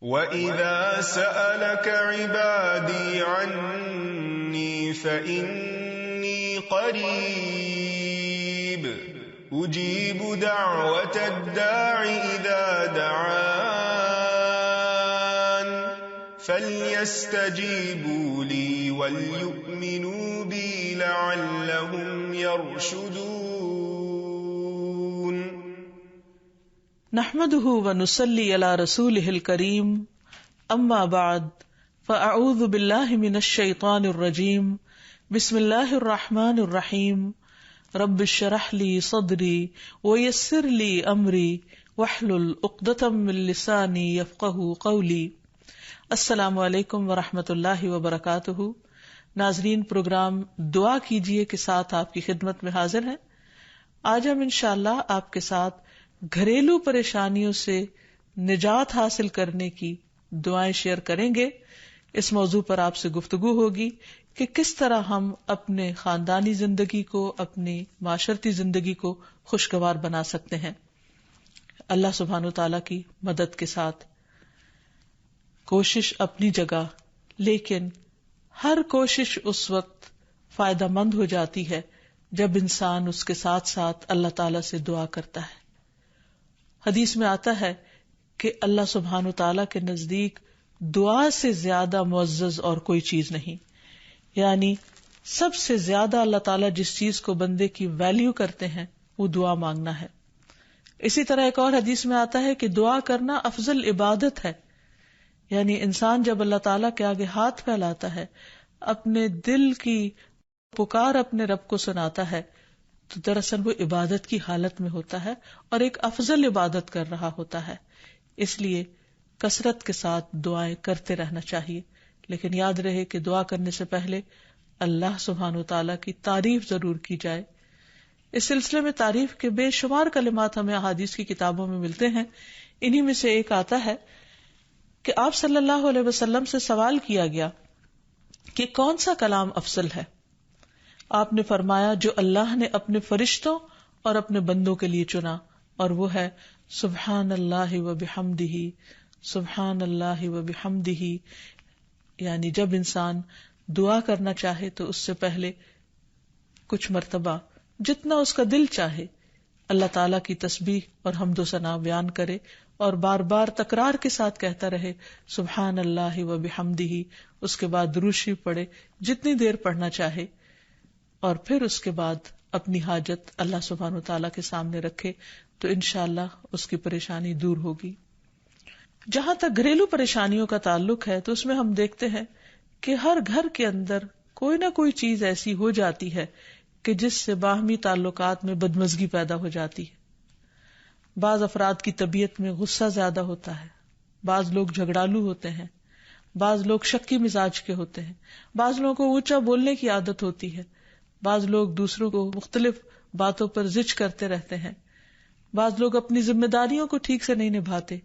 وَإِذَا سَأَلَكَ عِبَادِي عَنِّي فَإِنِّي قَرِيبٌ أُجِيبُ دَعْوَةَ الدَّاعِ إِذَا دَعَانِ فَلْيَسْتَجِيبُوا لِي وَلْيُؤْمِنُوا بِي لَعَلَّهُمْ يَرْشُدُونَ۔ نحمده ونصلي على رسوله الكريم، اما بعد فاعوذ باللہ من الشیطان الرجیم، بسم اللہ الرحمن الرحیم، رب اشرح لی صدری ویسر لی امری واحلل عقدۃ من لسانی یفقہوا قولی۔ السلام علیکم ورحمۃ اللہ وبرکاتہ۔ ناظرین، پروگرام دعا کیجئے کے ساتھ آپ کی خدمت میں حاضر ہیں۔ آج ہم انشاءاللہ آپ کے ساتھ گھریلو پریشانیوں سے نجات حاصل کرنے کی دعائیں شیئر کریں گے۔ اس موضوع پر آپ سے گفتگو ہوگی کہ کس طرح ہم اپنے خاندانی زندگی کو، اپنی معاشرتی زندگی کو خوشگوار بنا سکتے ہیں اللہ سبحانہ وتعالی کی مدد کے ساتھ۔ کوشش اپنی جگہ، لیکن ہر کوشش اس وقت فائدہ مند ہو جاتی ہے جب انسان اس کے ساتھ ساتھ اللہ تعالی سے دعا کرتا ہے۔ حدیث میں آتا ہے کہ اللہ سبحانہ تعالیٰ کے نزدیک دعا سے زیادہ معزز اور کوئی چیز نہیں، یعنی سب سے زیادہ اللہ تعالیٰ جس چیز کو بندے کی ویلیو کرتے ہیں وہ دعا مانگنا ہے۔ اسی طرح ایک اور حدیث میں آتا ہے کہ دعا کرنا افضل عبادت ہے، یعنی انسان جب اللہ تعالیٰ کے آگے ہاتھ پھیلاتا ہے، اپنے دل کی پکار اپنے رب کو سناتا ہے، تو دراصل وہ عبادت کی حالت میں ہوتا ہے اور ایک افضل عبادت کر رہا ہوتا ہے۔ اس لیے کثرت کے ساتھ دعائیں کرتے رہنا چاہیے، لیکن یاد رہے کہ دعا کرنے سے پہلے اللہ سبحانہ وتعالیٰ کی تعریف ضرور کی جائے۔ اس سلسلے میں تعریف کے بے شمار کلمات ہمیں احادیث کی کتابوں میں ملتے ہیں۔ انہی میں سے ایک آتا ہے کہ آپ صلی اللہ علیہ وسلم سے سوال کیا گیا کہ کون سا کلام افضل ہے؟ آپ نے فرمایا جو اللہ نے اپنے فرشتوں اور اپنے بندوں کے لیے چنا، اور وہ ہے سبحان اللہ و بحمدہ، سبحان اللہ و بحمدہ۔ یعنی جب انسان دعا کرنا چاہے تو اس سے پہلے کچھ مرتبہ جتنا اس کا دل چاہے اللہ تعالیٰ کی تسبیح اور حمد و ثنا بیان کرے، اور بار بار تکرار کے ساتھ کہتا رہے سبحان اللہ و بحمدہ۔ اس کے بعد درود شریف پڑھے جتنی دیر پڑھنا چاہے، اور پھر اس کے بعد اپنی حاجت اللہ سبحانہ وتعالیٰ کے سامنے رکھے تو انشاءاللہ اس کی پریشانی دور ہوگی۔ جہاں تک گھریلو پریشانیوں کا تعلق ہے تو اس میں ہم دیکھتے ہیں کہ ہر گھر کے اندر کوئی نہ کوئی چیز ایسی ہو جاتی ہے کہ جس سے باہمی تعلقات میں بدمزگی پیدا ہو جاتی ہے۔ بعض افراد کی طبیعت میں غصہ زیادہ ہوتا ہے، بعض لوگ جھگڑالو ہوتے ہیں، بعض لوگ شکی مزاج کے ہوتے ہیں، بعض لوگوں کو اونچا بولنے کی عادت ہوتی ہے، بعض لوگ دوسروں کو مختلف باتوں پر زج کرتے رہتے ہیں، بعض لوگ اپنی ذمہ داریوں کو ٹھیک سے نہیں نبھاتے۔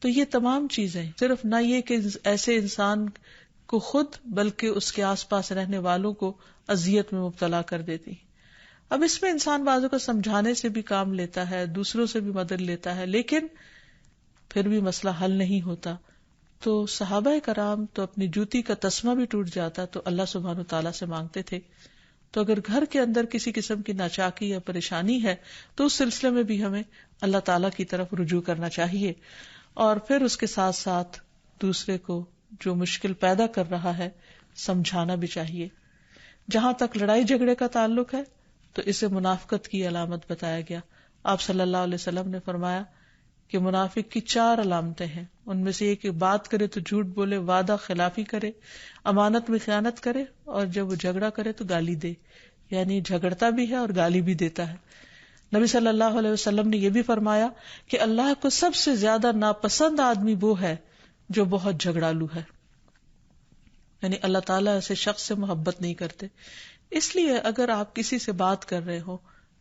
تو یہ تمام چیزیں صرف نہ یہ کہ ایسے انسان کو خود بلکہ اس کے آس پاس رہنے والوں کو اذیت میں مبتلا کر دیتی۔ اب اس میں انسان بعضوں کو سمجھانے سے بھی کام لیتا ہے، دوسروں سے بھی مدد لیتا ہے، لیکن پھر بھی مسئلہ حل نہیں ہوتا۔ تو صحابہ کرام تو اپنی جوتی کا تسمہ بھی ٹوٹ جاتا تو اللہ سبحانہ تعالیٰ سے مانگتے تھے۔ تو اگر گھر کے اندر کسی قسم کی ناچاکی یا پریشانی ہے تو اس سلسلے میں بھی ہمیں اللہ تعالیٰ کی طرف رجوع کرنا چاہیے، اور پھر اس کے ساتھ ساتھ دوسرے کو جو مشکل پیدا کر رہا ہے سمجھانا بھی چاہیے۔ جہاں تک لڑائی جھگڑے کا تعلق ہے تو اسے منافقت کی علامت بتایا گیا۔ آپ صلی اللہ علیہ وسلم نے فرمایا کہ منافق کی 4 علامتیں ہیں، ان میں سے ایک بات کرے تو جھوٹ بولے، وعدہ خلافی کرے، امانت میں خیانت کرے، اور جب وہ جھگڑا کرے تو گالی دے، یعنی جھگڑتا بھی ہے اور گالی بھی دیتا ہے۔ نبی صلی اللہ علیہ وسلم نے یہ بھی فرمایا کہ اللہ کو سب سے زیادہ ناپسند آدمی وہ ہے جو بہت جھگڑالو ہے، یعنی اللہ تعالیٰ ایسے شخص سے محبت نہیں کرتے۔ اس لیے اگر آپ کسی سے بات کر رہے ہو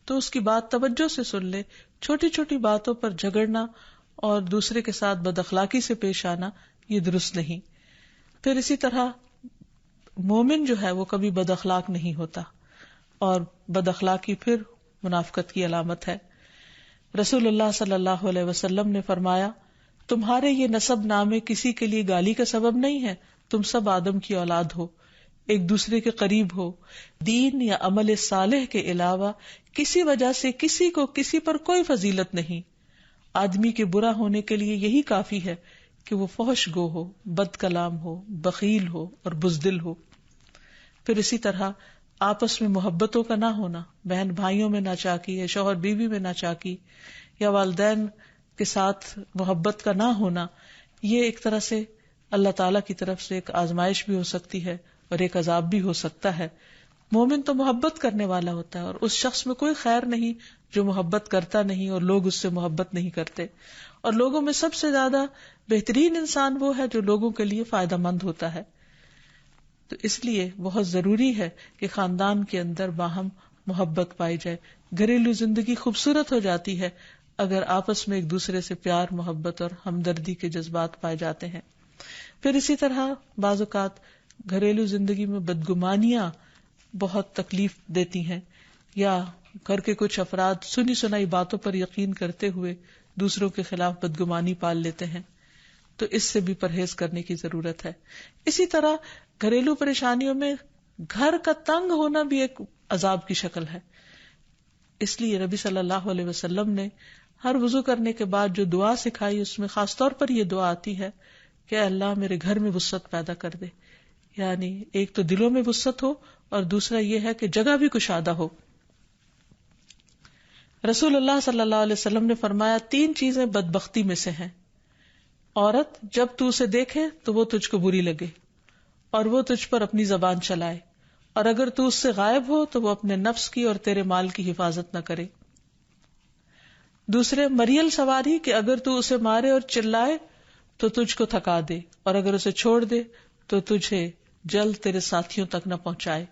تو اس کی بات توجہ سے سن لے۔ چھوٹی چھوٹی باتوں پر جھگڑنا اور دوسرے کے ساتھ بد اخلاقی سے پیش آنا یہ درست نہیں۔ پھر اسی طرح مومن جو ہے وہ کبھی بد اخلاق نہیں ہوتا، اور بد اخلاقی پھر منافقت کی علامت ہے۔ رسول اللہ صلی اللہ علیہ وسلم نے فرمایا تمہارے یہ نسب نامے کسی کے لیے گالی کا سبب نہیں ہے، تم سب آدم کی اولاد ہو، ایک دوسرے کے قریب ہو، دین یا عمل صالح کے علاوہ کسی وجہ سے کسی کو کسی پر کوئی فضیلت نہیں۔ آدمی کے برا ہونے کے لیے یہی کافی ہے کہ وہ فحش گو ہو، بد کلام ہو، بخیل ہو اور بزدل ہو۔ پھر اسی طرح آپس میں محبتوں کا نہ ہونا، بہن بھائیوں میں ناچاکی یا شوہر بیوی میں ناچاکی یا والدین کے ساتھ محبت کا نہ ہونا، یہ ایک طرح سے اللہ تعالی کی طرف سے ایک آزمائش بھی ہو سکتی ہے اور ایک عذاب بھی ہو سکتا ہے۔ مومن تو محبت کرنے والا ہوتا ہے اور اس شخص میں کوئی خیر نہیں جو محبت کرتا نہیں اور لوگ اس سے محبت نہیں کرتے، اور لوگوں میں سب سے زیادہ بہترین انسان وہ ہے جو لوگوں کے لیے فائدہ مند ہوتا ہے۔ تو اس لیے بہت ضروری ہے کہ خاندان کے اندر باہم محبت پائی جائے۔ گھریلو زندگی خوبصورت ہو جاتی ہے اگر آپس میں ایک دوسرے سے پیار، محبت اور ہمدردی کے جذبات پائے جاتے ہیں۔ پھر اسی طرح بعض اوقات گھریلو زندگی میں بدگمانیاں بہت تکلیف دیتی ہیں، یا گھر کے کچھ افراد سنی سنائی باتوں پر یقین کرتے ہوئے دوسروں کے خلاف بدگمانی پال لیتے ہیں، تو اس سے بھی پرہیز کرنے کی ضرورت ہے۔ اسی طرح گھریلو پریشانیوں میں گھر کا تنگ ہونا بھی ایک عذاب کی شکل ہے۔ اس لیے نبی صلی اللہ علیہ وسلم نے ہر وضو کرنے کے بعد جو دعا سکھائی، اس میں خاص طور پر یہ دعا آتی ہے کہ اے اللہ میرے گھر میں وسعت پیدا کر دے، یعنی ایک تو دلوں میں وسعت ہو اور دوسرا یہ ہے کہ جگہ بھی کشادہ ہو۔ رسول اللہ صلی اللہ علیہ وسلم نے فرمایا 3 چیزیں بدبختی میں سے ہیں۔ عورت جب تو اسے دیکھے تو وہ تجھ کو بری لگے اور وہ تجھ پر اپنی زبان چلائے، اور اگر تو اس سے غائب ہو تو وہ اپنے نفس کی اور تیرے مال کی حفاظت نہ کرے۔ دوسرے، مریل سواری کہ اگر تو اسے مارے اور چلائے تو تجھ کو تھکا دے، اور اگر اسے چھوڑ دے تو تجھے جلد تیرے ساتھیوں تک نہ پہنچائے،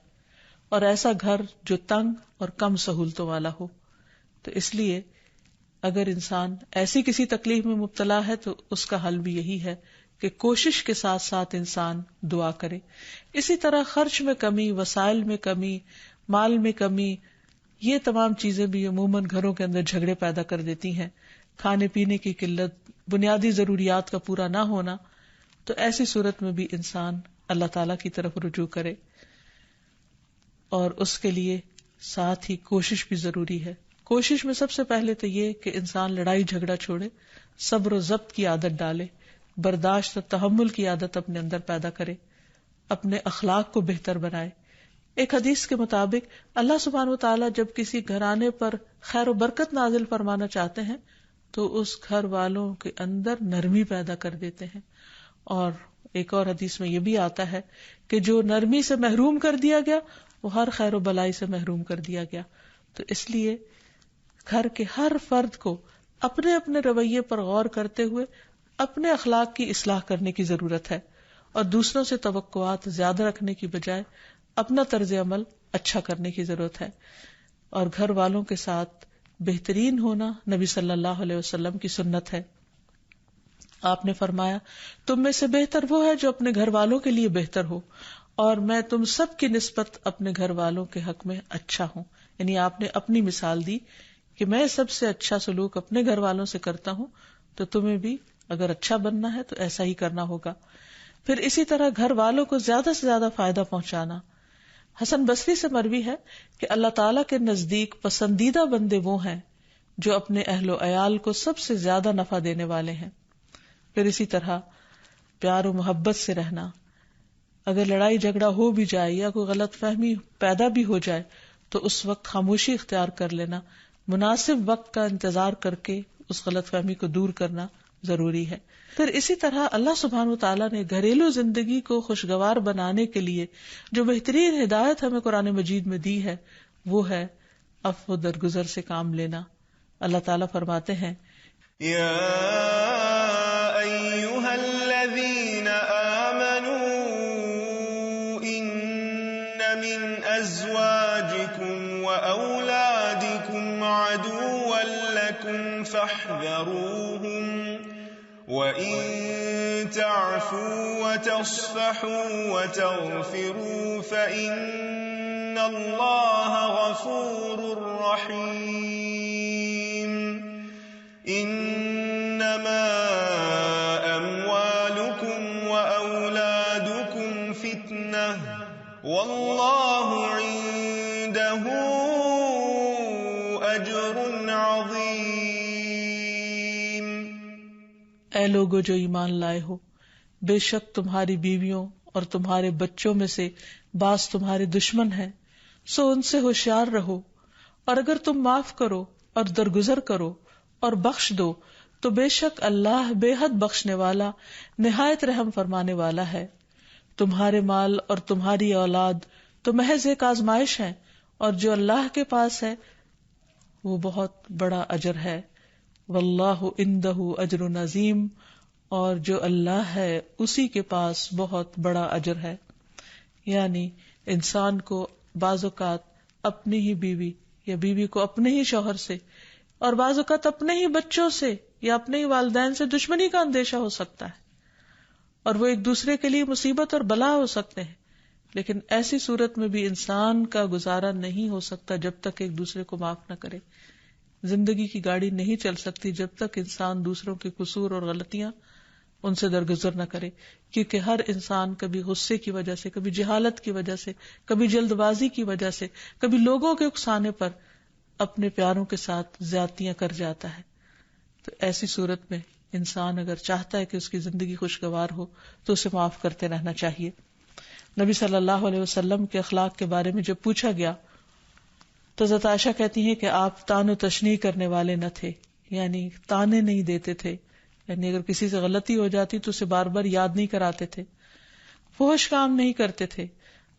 اور ایسا گھر جو تنگ اور کم سہولتوں والا ہو۔ تو اس لیے اگر انسان ایسی کسی تکلیف میں مبتلا ہے تو اس کا حل بھی یہی ہے کہ کوشش کے ساتھ ساتھ انسان دعا کرے۔ اسی طرح خرچ میں کمی، وسائل میں کمی، مال میں کمی، یہ تمام چیزیں بھی عموماً گھروں کے اندر جھگڑے پیدا کر دیتی ہیں۔ کھانے پینے کی قلت، بنیادی ضروریات کا پورا نہ ہونا، تو ایسی صورت میں بھی انسان اللہ تعالیٰ کی طرف رجوع کرے، اور اس کے لیے ساتھ ہی کوشش بھی ضروری ہے۔ کوشش میں سب سے پہلے تو یہ کہ انسان لڑائی جھگڑا چھوڑے، صبر و ضبط کی عادت ڈالے، برداشت اور تحمل کی عادت اپنے اندر پیدا کرے، اپنے اخلاق کو بہتر بنائے۔ ایک حدیث کے مطابق اللہ سبحانہ و تعالیٰ جب کسی گھرانے پر خیر و برکت نازل فرمانا چاہتے ہیں تو اس گھر والوں کے اندر نرمی پیدا کر دیتے ہیں، اور ایک اور حدیث میں یہ بھی آتا ہے کہ جو نرمی سے محروم کر دیا گیا وہ ہر خیر و بلائی سے محروم کر دیا گیا۔ تو اس لیے گھر کے ہر فرد کو اپنے اپنے رویے پر غور کرتے ہوئے اپنے اخلاق کی اصلاح کرنے کی ضرورت ہے، اور دوسروں سے توقعات زیادہ رکھنے کی بجائے اپنا طرز عمل اچھا کرنے کی ضرورت ہے۔ اور گھر والوں کے ساتھ بہترین ہونا نبی صلی اللہ علیہ وسلم کی سنت ہے۔ آپ نے فرمایا تم میں سے بہتر وہ ہے جو اپنے گھر والوں کے لیے بہتر ہو، اور میں تم سب کی نسبت اپنے گھر والوں کے حق میں اچھا ہوں۔ یعنی آپ نے اپنی مثال دی کہ میں سب سے اچھا سلوک اپنے گھر والوں سے کرتا ہوں، تو تمہیں بھی اگر اچھا بننا ہے تو ایسا ہی کرنا ہوگا۔ پھر اسی طرح گھر والوں کو زیادہ سے زیادہ فائدہ پہنچانا۔ حسن بصری سے مروی ہے کہ اللہ تعالیٰ کے نزدیک پسندیدہ بندے وہ ہیں جو اپنے اہل و عیال کو سب سے زیادہ نفع دینے والے ہیں۔ پھر اسی طرح پیار و محبت سے رہنا، اگر لڑائی جھگڑا ہو بھی جائے یا کوئی غلط فہمی پیدا بھی ہو جائے تو اس وقت خاموشی اختیار کر لینا، مناسب وقت کا انتظار کر کے اس غلط فہمی کو دور کرنا ضروری ہے۔ پھر اسی طرح اللہ سبحانہ وتعالیٰ نے گھریلو زندگی کو خوشگوار بنانے کے لیے جو بہترین ہدایت ہمیں قرآن مجید میں دی ہے وہ ہے عفو و درگزر سے کام لینا۔ اللہ تعالیٰ فرماتے ہیں یا ایھا الذین آمنوا ان من ازواجکم واولادکم عدوا لکم فاحذروہم وَإِن تَعْفُوا وَتَصْفَحُوا وَتَغْفِرُوا فَإِنَّ اللَّهَ غَفُورٌ رَّحِيمٌ۔ إِنَّمَا واللہ عنده اجر عظیم۔ اے لوگو جو ایمان لائے ہو، بے شک تمہاری بیویوں اور تمہارے بچوں میں سے بعض تمہارے دشمن ہیں، سو ان سے ہوشیار رہو، اور اگر تم معاف کرو اور درگزر کرو اور بخش دو تو بے شک اللہ بے حد بخشنے والا نہایت رحم فرمانے والا ہے۔ تمہارے مال اور تمہاری اولاد تو محض ایک آزمائش ہے، اور جو اللہ کے پاس ہے وہ بہت بڑا اجر ہے۔ واللہ عندہ اجر عظیم، اور جو اللہ ہے اسی کے پاس بہت بڑا اجر ہے۔ یعنی انسان کو بعض اوقات اپنی ہی بیوی یا بیوی کو اپنے ہی شوہر سے، اور بعض اوقات اپنے ہی بچوں سے یا اپنے ہی والدین سے دشمنی کا اندیشہ ہو سکتا ہے، اور وہ ایک دوسرے کے لیے مصیبت اور بلا ہو سکتے ہیں، لیکن ایسی صورت میں بھی انسان کا گزارا نہیں ہو سکتا جب تک ایک دوسرے کو معاف نہ کرے۔ زندگی کی گاڑی نہیں چل سکتی جب تک انسان دوسروں کے قصور اور غلطیاں ان سے درگزر نہ کرے، کیونکہ ہر انسان کبھی غصے کی وجہ سے، کبھی جہالت کی وجہ سے، کبھی جلد بازی کی وجہ سے، کبھی لوگوں کے اکسانے پر اپنے پیاروں کے ساتھ زیادتیاں کر جاتا ہے۔ تو ایسی صورت میں انسان اگر چاہتا ہے کہ اس کی زندگی خوشگوار ہو تو اسے معاف کرتے رہنا چاہیے۔ نبی صلی اللہ علیہ وسلم کے اخلاق کے بارے میں جب پوچھا گیا تو حضرت عائشہ کہتی ہیں کہ آپ طعن و تشنیع کرنے والے نہ تھے، یعنی طعنے نہیں دیتے تھے، یعنی اگر کسی سے غلطی ہو جاتی تو اسے بار بار یاد نہیں کراتے تھے، فحش کام نہیں کرتے تھے،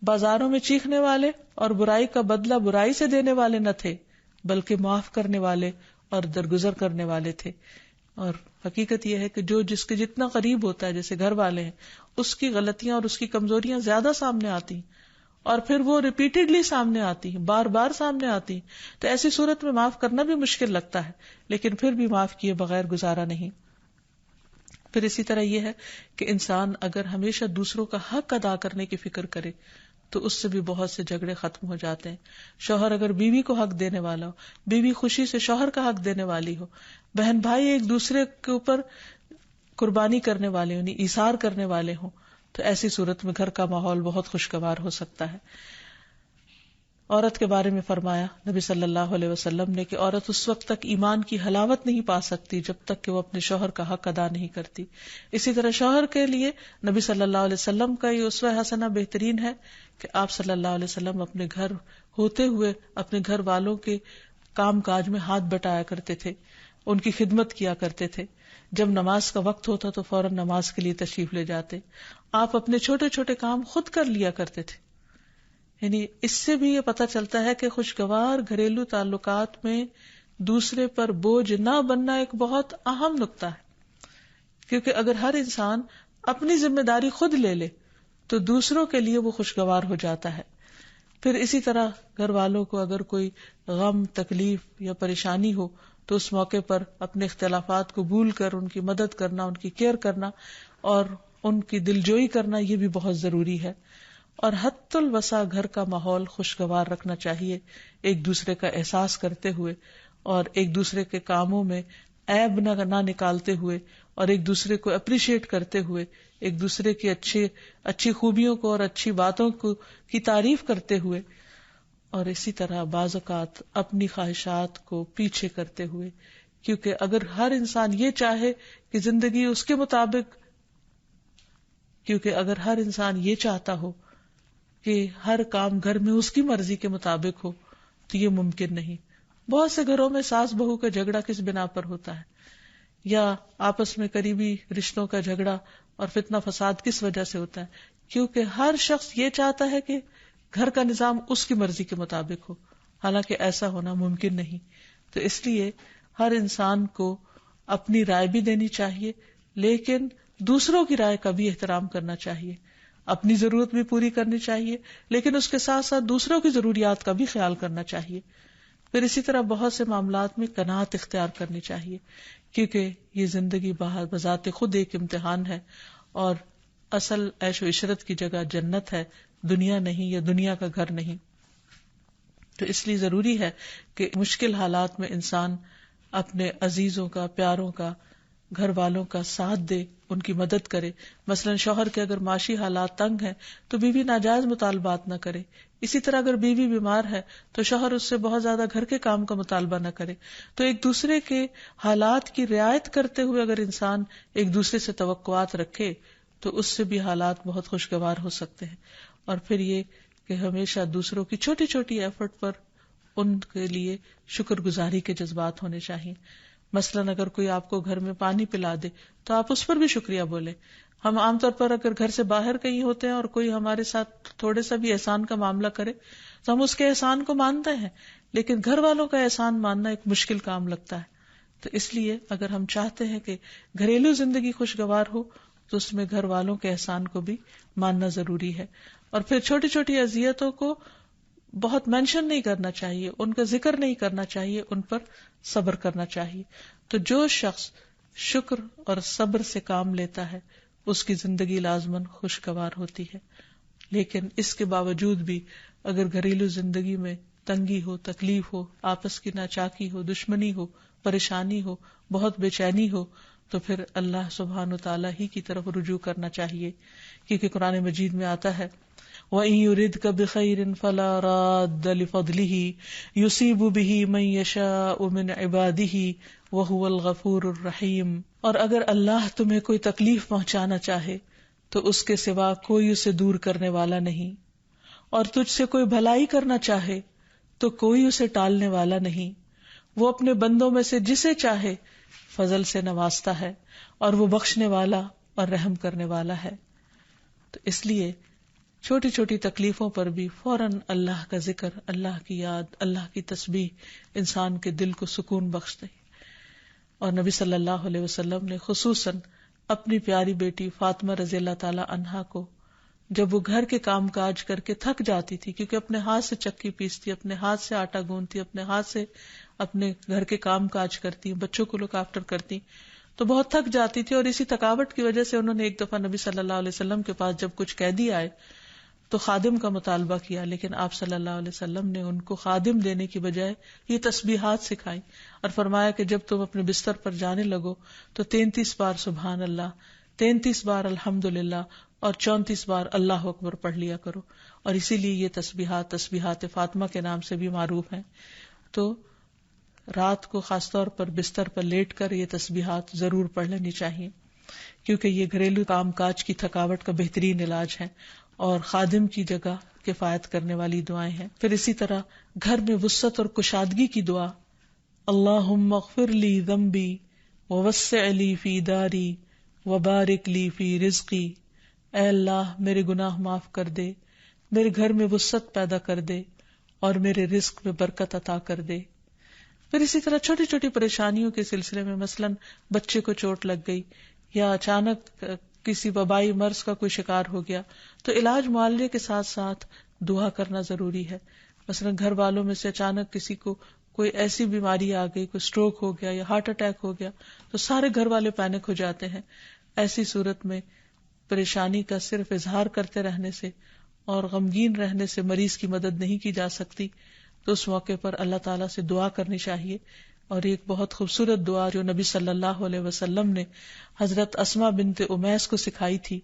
بازاروں میں چیخنے والے اور برائی کا بدلہ برائی سے دینے والے نہ تھے، بلکہ معاف کرنے والے اور درگزر کرنے والے تھے۔ اور حقیقت یہ ہے کہ جو جس کے جتنا قریب ہوتا ہے، جیسے گھر والے ہیں، اس کی غلطیاں اور اس کی کمزوریاں زیادہ سامنے آتی ہیں، اور پھر وہ ریپیٹڈلی سامنے آتی ہیں، بار بار سامنے آتی ہیں، تو ایسی صورت میں معاف کرنا بھی مشکل لگتا ہے، لیکن پھر بھی معاف کیے بغیر گزارا نہیں۔ پھر اسی طرح یہ ہے کہ انسان اگر ہمیشہ دوسروں کا حق ادا کرنے کی فکر کرے تو اس سے بھی بہت سے جھگڑے ختم ہو جاتے ہیں۔ شوہر اگر بیوی کو حق دینے والا ہو، بیوی خوشی سے شوہر کا حق دینے والی ہو، بہن بھائی ایک دوسرے کے اوپر قربانی کرنے والے ہوں، ایثار کرنے والے ہوں، تو ایسی صورت میں گھر کا ماحول بہت خوشگوار ہو سکتا ہے۔ عورت کے بارے میں فرمایا نبی صلی اللہ علیہ وسلم نے کہ عورت اس وقت تک ایمان کی حلاوت نہیں پا سکتی جب تک کہ وہ اپنے شوہر کا حق ادا نہیں کرتی۔ اسی طرح شوہر کے لیے نبی صلی اللہ علیہ وسلم کا یہ اسوہ حسنہ بہترین ہے کہ آپ صلی اللہ علیہ وسلم اپنے گھر ہوتے ہوئے اپنے گھر والوں کے کام کاج میں ہاتھ بٹایا کرتے تھے، ان کی خدمت کیا کرتے تھے۔ جب نماز کا وقت ہوتا تو فوراً نماز کے لیے تشریف لے جاتے۔ آپ اپنے چھوٹے چھوٹے کام خود کر لیا کرتے تھے۔ یعنی اس سے بھی یہ پتہ چلتا ہے کہ خوشگوار گھریلو تعلقات میں دوسرے پر بوجھ نہ بننا ایک بہت اہم نقطہ ہے، کیونکہ اگر ہر انسان اپنی ذمہ داری خود لے لے تو دوسروں کے لیے وہ خوشگوار ہو جاتا ہے۔ پھر اسی طرح گھر والوں کو اگر کوئی غم، تکلیف یا پریشانی ہو تو اس موقع پر اپنے اختلافات کو بھول کر ان کی مدد کرنا، ان کی کیئر کرنا اور ان کی دلجوئی کرنا یہ بھی بہت ضروری ہے۔ اور حد الوسع گھر کا ماحول خوشگوار رکھنا چاہیے، ایک دوسرے کا احساس کرتے ہوئے اور ایک دوسرے کے کاموں میں عیب نہ نکالتے ہوئے اور ایک دوسرے کو اپریشیٹ کرتے ہوئے، ایک دوسرے کی اچھی خوبیوں کو اور اچھی باتوں کی تعریف کرتے ہوئے، اور اسی طرح بعض اوقات اپنی خواہشات کو پیچھے کرتے ہوئے، کیونکہ اگر ہر انسان یہ چاہے کہ زندگی اس کے مطابق، کیونکہ اگر ہر انسان یہ چاہتا ہو کہ ہر کام گھر میں اس کی مرضی کے مطابق ہو تو یہ ممکن نہیں۔ بہت سے گھروں میں ساس بہو کا جھگڑا کس بنا پر ہوتا ہے، یا آپس میں قریبی رشتوں کا جھگڑا اور فتنہ فساد کس وجہ سے ہوتا ہے؟ کیونکہ ہر شخص یہ چاہتا ہے کہ گھر کا نظام اس کی مرضی کے مطابق ہو، حالانکہ ایسا ہونا ممکن نہیں۔ تو اس لیے ہر انسان کو اپنی رائے بھی دینی چاہیے، لیکن دوسروں کی رائے کا بھی احترام کرنا چاہیے، اپنی ضرورت بھی پوری کرنی چاہیے، لیکن اس کے ساتھ ساتھ دوسروں کی ضروریات کا بھی خیال کرنا چاہیے۔ پھر اسی طرح بہت سے معاملات میں قناعت اختیار کرنی چاہیے، کیونکہ یہ زندگی بذات خود ایک امتحان ہے، اور اصل عیش و عشرت کی جگہ جنت ہے، دنیا نہیں، یا دنیا کا گھر نہیں۔ تو اس لیے ضروری ہے کہ مشکل حالات میں انسان اپنے عزیزوں کا، پیاروں کا، گھر والوں کا ساتھ دے، ان کی مدد کرے. مثلا شوہر کے اگر معاشی حالات تنگ ہیں تو بیوی ناجائز مطالبات نہ کرے. اسی طرح اگر بیوی بیمار ہے تو شوہر اس سے بہت زیادہ گھر کے کام کا مطالبہ نہ کرے. تو ایک دوسرے کے حالات کی رعایت کرتے ہوئے اگر انسان ایک دوسرے سے توقعات رکھے تو اس سے بھی حالات بہت خوشگوار ہو سکتے ہیں. اور پھر یہ کہ ہمیشہ دوسروں کی چھوٹی چھوٹی ایفرٹ پر ان کے لیے شکر گزاری کے جذبات ہونے چاہیے. مثلاً اگر کوئی آپ کو گھر میں پانی پلا دے تو آپ اس پر بھی شکریہ بولیں. ہم عام طور پر اگر گھر سے باہر کہیں ہوتے ہیں اور کوئی ہمارے ساتھ تھوڑے سا بھی احسان کا معاملہ کرے تو ہم اس کے احسان کو مانتے ہیں, لیکن گھر والوں کا احسان ماننا ایک مشکل کام لگتا ہے. تو اس لیے اگر ہم چاہتے ہیں کہ گھریلو زندگی خوشگوار ہو تو اس میں گھر والوں کے احسان کو بھی ماننا ضروری ہے. اور پھر چھوٹی چھوٹی اذیتوں کو بہت مینشن نہیں کرنا چاہیے, ان کا ذکر نہیں کرنا چاہیے, ان پر صبر کرنا چاہیے. تو جو شخص شکر اور صبر سے کام لیتا ہے اس کی زندگی لازماً خوشگوار ہوتی ہے. لیکن اس کے باوجود بھی اگر گھریلو زندگی میں تنگی ہو, تکلیف ہو, آپس کی ناچاکی ہو, دشمنی ہو, پریشانی ہو, بہت بے چینی ہو, تو پھر اللہ سبحانہ وتعالی ہی کی طرف رجوع کرنا چاہیے. کیونکہ قرآن مجید میں آتا ہے وَإِن يُرِدْكَ بِخَيْرٍ فَلَا رَادَّ لِفَضْلِهِ يُصِيبُ بِهِ مَن يَشَاءُ مِنْ عِبَادِهِ وَهُوَ الْغَفُورُ الرَّحِيمُ. اور اگر اللہ تمہیں کوئی تکلیف پہنچانا چاہے تو اس کے سوا کوئی اسے دور کرنے والا نہیں, اور تجھ سے کوئی بھلائی کرنا چاہے تو کوئی اسے ٹالنے والا نہیں. وہ اپنے بندوں میں سے جسے چاہے فضل سے نوازتا ہے اور وہ بخشنے والا اور رحم کرنے والا ہے. تو اس لیے چھوٹی چھوٹی تکلیفوں پر بھی فوراً اللہ کا ذکر, اللہ کی یاد, اللہ کی تسبیح انسان کے دل کو سکون بخش دے. اور نبی صلی اللہ علیہ وسلم نے خصوصاً اپنی پیاری بیٹی فاطمہ رضی اللہ تعالی عنہا کو جب وہ گھر کے کام کاج کر کے تھک جاتی تھی, کیونکہ اپنے ہاتھ سے چکی پیستی, اپنے ہاتھ سے آٹا گوندتی, اپنے ہاتھ سے اپنے گھر کے کام کاج کرتی, بچوں کو لک آفٹر کرتی, تو بہت تھک جاتی تھی. اور اسی تھکاوٹ کی وجہ سے انہوں نے ایک دفعہ نبی صلی اللہ علیہ وسلم کے پاس جب کچھ قیدی آئے تو خادم کا مطالبہ کیا, لیکن آپ صلی اللہ علیہ وسلم نے ان کو خادم دینے کی بجائے یہ تسبیحات سکھائی اور فرمایا کہ جب تم اپنے بستر پر جانے لگو تو 33 بار سبحان اللہ, 33 بار الحمدللہ اور 34 بار اللہ اکبر پڑھ لیا کرو. اور اسی لیے یہ تسبیحات فاطمہ کے نام سے بھی معروف ہیں. تو رات کو خاص طور پر بستر پر لیٹ کر یہ تسبیحات ضرور پڑھ لینی چاہیے, کیونکہ یہ گھریلو کام کاج کی تھکاوٹ کا بہترین علاج ہے اور خادم کی جگہ کفایت کرنے والی دعائیں ہیں. پھر اسی طرح گھر میں وسعت اور کشادگی کی دعا, اللہم اغفر لی ذنبی ووسع لی فی داری وبارک لی فی رزقی. اے اللہ میرے گناہ معاف کر دے, میرے گھر میں وسعت پیدا کر دے اور میرے رزق میں برکت عطا کر دے. پھر اسی طرح چھوٹی چھوٹی پریشانیوں کے سلسلے میں مثلاً بچے کو چوٹ لگ گئی یا اچانک کسی وبائی مرض کا کوئی شکار ہو گیا تو علاج معالجے کے ساتھ ساتھ دعا کرنا ضروری ہے. مثلا گھر والوں میں سے اچانک کسی کو کوئی ایسی بیماری آ گئی, کوئی سٹروک ہو گیا یا ہارٹ اٹیک ہو گیا تو سارے گھر والے پینک ہو جاتے ہیں. ایسی صورت میں پریشانی کا صرف اظہار کرتے رہنے سے اور غمگین رہنے سے مریض کی مدد نہیں کی جا سکتی. تو اس موقع پر اللہ تعالیٰ سے دعا کرنی چاہیے. اور ایک بہت خوبصورت دعا جو نبی صلی اللہ علیہ وسلم نے حضرت اسماء بنت امیس کو سکھائی تھی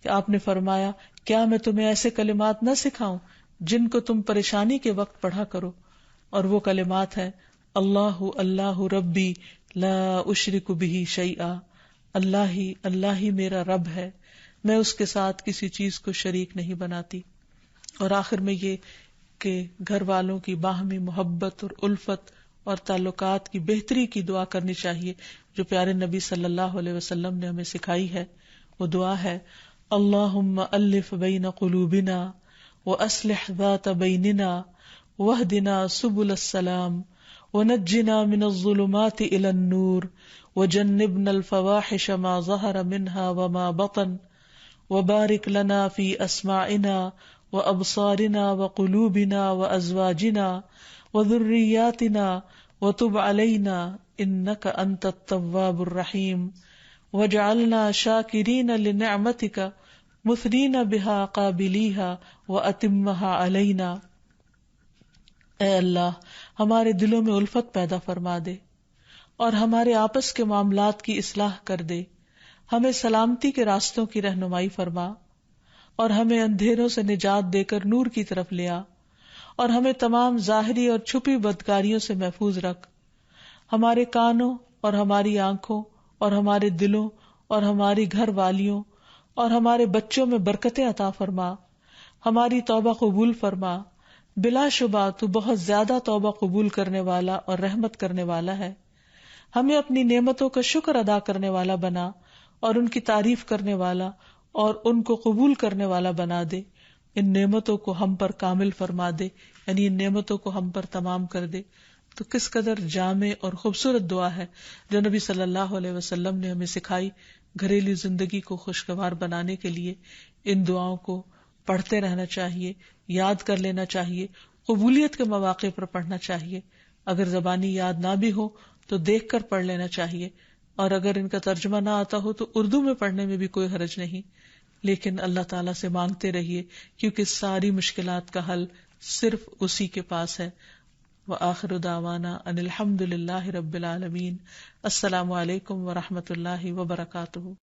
کہ آپ نے فرمایا, کیا میں تمہیں ایسے کلمات نہ سکھاؤں جن کو تم پریشانی کے وقت پڑھا کرو؟ اور وہ کلمات ہیں اللہ اللہ ربی لا اشرک بہ شیئا, اللہ ہی میرا رب ہے, میں اس کے ساتھ کسی چیز کو شریک نہیں بناتی. اور آخر میں یہ کہ گھر والوں کی باہمی محبت اور الفت اور تعلقات کی بہتری کی دعا کرنی چاہیے جو پیارے نبی صلی اللہ علیہ وسلم نے ہمیں سکھائی ہے. وہ دعا ہے اللہم الف بین قلوبنا واصلح ذات بیننا واہدنا سبل السلام ونجنا من الظلمات الى النور وجنبنا الفواحش ما ظہر منها وما بطن وبارک لنا فی اسماعنا وابصارنا وقلوبنا وازواجنا وذریاتنا وتب علینا انک انت التواب الرحیم وجعلنا شاکرین لنعمتک مثنین بہا قابلیہا واتمہا علینا. اے اللہ ہمارے دلوں میں الفت پیدا فرما دے اور ہمارے آپس کے معاملات کی اصلاح کر دے, ہمیں سلامتی کے راستوں کی رہنمائی فرما اور ہمیں اندھیروں سے نجات دے کر نور کی طرف لے آ، اور ہمیں تمام ظاہری اور چھپی بدکاریوں سے محفوظ رکھ. ہمارے کانوں اور ہماری آنکھوں اور ہمارے دلوں اور ہماری گھر والیوں اور ہمارے بچوں میں برکتیں عطا فرما. ہماری توبہ قبول فرما. بلا شبہ تو بہت زیادہ توبہ قبول کرنے والا اور رحمت کرنے والا ہے. ہمیں اپنی نعمتوں کا شکر ادا کرنے والا بنا اور ان کی تعریف کرنے والا اور ان کو قبول کرنے والا بنا دے. ان نعمتوں کو ہم پر کامل فرما دے، یعنی ان نعمتوں کو ہم پر تمام کر دے. تو کس قدر جامع اور خوبصورت دعا ہے جو نبی صلی اللہ علیہ وسلم نے ہمیں سکھائی. گھریلو زندگی کو خوشگوار بنانے کے لیے ان دعاؤں کو پڑھتے رہنا چاہیے، یاد کر لینا چاہیے، قبولیت کے مواقع پر پڑھنا چاہیے. اگر زبانی یاد نہ بھی ہو تو دیکھ کر پڑھ لینا چاہیے، اور اگر ان کا ترجمہ نہ آتا ہو تو اردو میں پڑھنے میں بھی کوئی حرج نہیں. لیکن اللہ تعالیٰ سے مانگتے رہیے، کیونکہ ساری مشکلات کا حل صرف اسی کے پاس ہے. وآخر دعوانا ان الحمد للہ رب العالمین. السلام علیکم ورحمۃ اللہ وبرکاتہ.